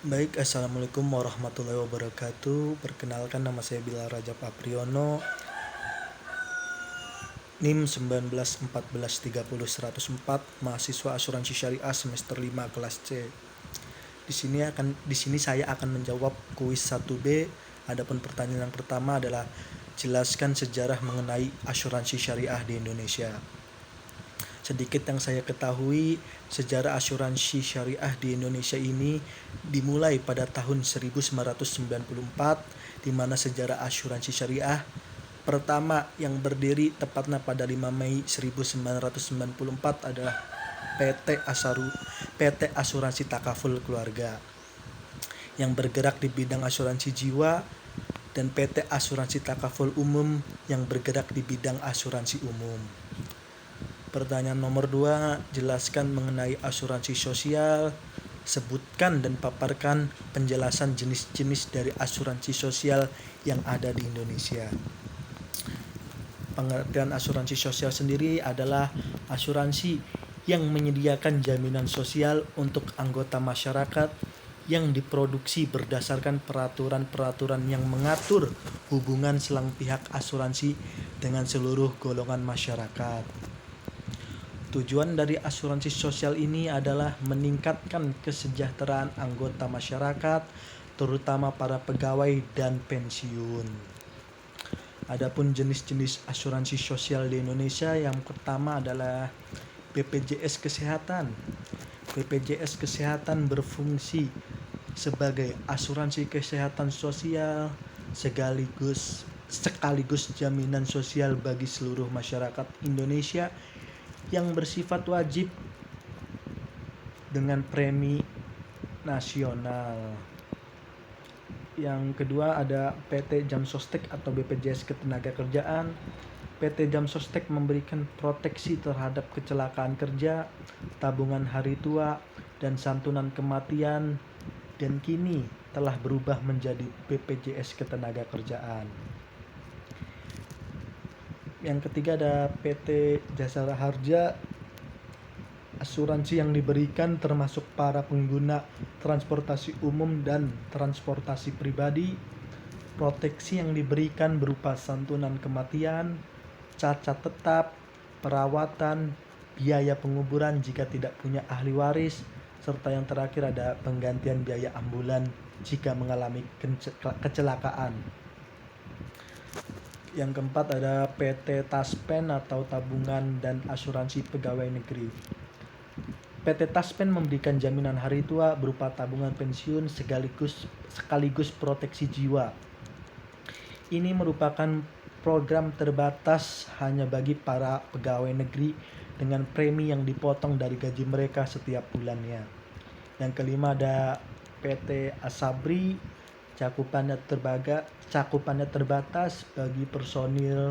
Baik, Assalamualaikum warahmatullahi wabarakatuh. Perkenalkan, nama saya Bilal Rajab Apriyono, NIM 19 14 30 104, mahasiswa asuransi syariah semester 5 kelas C. Di sini saya akan menjawab kuis 1B. Adapun pertanyaan yang pertama adalah jelaskan sejarah mengenai asuransi syariah di Indonesia. Sedikit yang saya ketahui, sejarah asuransi syariah di Indonesia ini dimulai pada tahun 1994, di mana sejarah asuransi syariah pertama yang berdiri tepatnya pada 5 Mei 1994 adalah PT Asuransi Takaful Keluarga yang bergerak di bidang asuransi jiwa, dan PT Asuransi Takaful Umum yang bergerak di bidang asuransi umum. Pertanyaan nomor 2, jelaskan mengenai asuransi sosial. Sebutkan dan paparkan penjelasan jenis-jenis dari asuransi sosial yang ada di Indonesia. Pengertian asuransi sosial sendiri adalah asuransi yang menyediakan jaminan sosial untuk anggota masyarakat yang diproduksi berdasarkan peraturan-peraturan yang mengatur hubungan selang pihak asuransi dengan seluruh golongan masyarakat. Tujuan dari asuransi sosial ini adalah meningkatkan kesejahteraan anggota masyarakat, terutama para pegawai dan pensiun. Adapun jenis-jenis asuransi sosial di Indonesia, yang pertama adalah BPJS Kesehatan. BPJS Kesehatan berfungsi sebagai asuransi kesehatan sosial sekaligus jaminan sosial bagi seluruh masyarakat Indonesia yang bersifat wajib dengan premi nasional. Yang kedua ada PT Jam Sostek atau BPJS Ketenagakerjaan. PT Jam Sostek memberikan proteksi terhadap kecelakaan kerja, tabungan hari tua, dan santunan kematian, dan kini telah berubah menjadi BPJS Ketenagakerjaan. Yang ketiga ada PT Jasara Harja. Asuransi yang diberikan termasuk para pengguna transportasi umum dan transportasi pribadi. Proteksi yang diberikan berupa santunan kematian, cacat tetap, perawatan, biaya penguburan jika tidak punya ahli waris, serta yang terakhir ada penggantian biaya ambulan jika mengalami kecelakaan. Yang keempat ada PT Taspen atau Tabungan dan Asuransi Pegawai Negeri. PT Taspen memberikan jaminan hari tua berupa tabungan pensiun sekaligus proteksi jiwa. Ini merupakan program terbatas hanya bagi para pegawai negeri dengan premi yang dipotong dari gaji mereka setiap bulannya. Yang kelima ada PT Asabri. Cakupannya terbatas bagi personil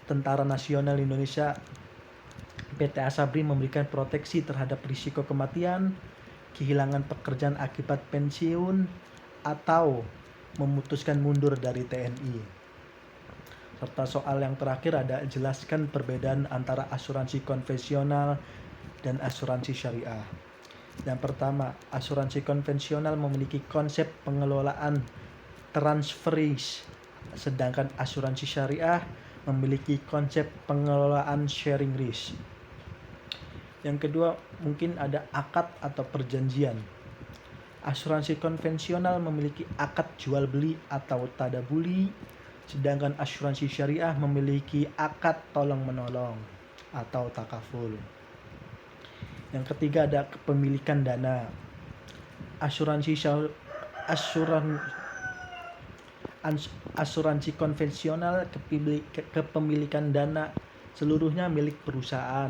Tentara Nasional Indonesia. PT Asabri memberikan proteksi terhadap risiko kematian, kehilangan pekerjaan akibat pensiun, atau memutuskan mundur dari TNI. Serta soal yang terakhir ada jelaskan perbedaan antara asuransi konvensional dan asuransi syariah. Yang pertama, asuransi konvensional memiliki konsep pengelolaan transfer risk, sedangkan asuransi syariah memiliki konsep pengelolaan sharing risk. Yang kedua, mungkin ada akad atau perjanjian. Asuransi konvensional memiliki akad jual beli atau tadabuli, sedangkan asuransi syariah memiliki akad tolong menolong atau takaful. Yang ketiga ada kepemilikan dana. Asuransi konvensional kepemilikan dana seluruhnya milik perusahaan,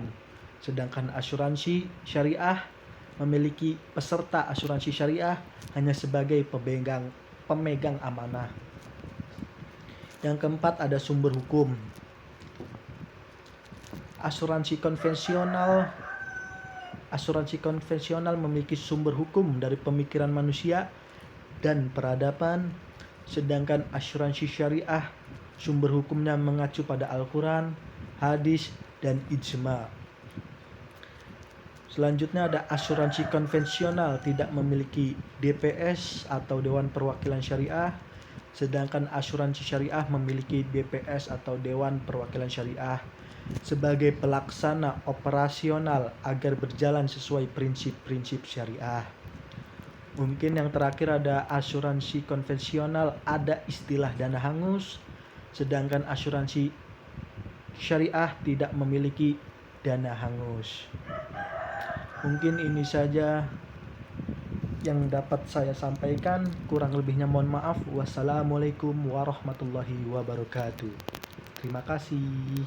sedangkan asuransi syariah memiliki peserta asuransi syariah hanya sebagai pemegang amanah. Yang keempat ada sumber hukum. Asuransi konvensional memiliki sumber hukum dari pemikiran manusia dan peradaban, sedangkan asuransi syariah sumber hukumnya mengacu pada Al-Quran, hadis, dan ijma. Selanjutnya ada asuransi konvensional tidak memiliki DPS atau Dewan Perwakilan Syariah, sedangkan asuransi syariah memiliki DPS atau Dewan Perwakilan Syariah sebagai pelaksana operasional agar berjalan sesuai prinsip-prinsip syariah. Mungkin yang terakhir ada asuransi konvensional, ada istilah dana hangus, sedangkan asuransi syariah tidak memiliki dana hangus. Mungkin ini saja yang dapat saya sampaikan, kurang lebihnya mohon maaf. Wassalamualaikum warahmatullahi wabarakatuh. Terima kasih.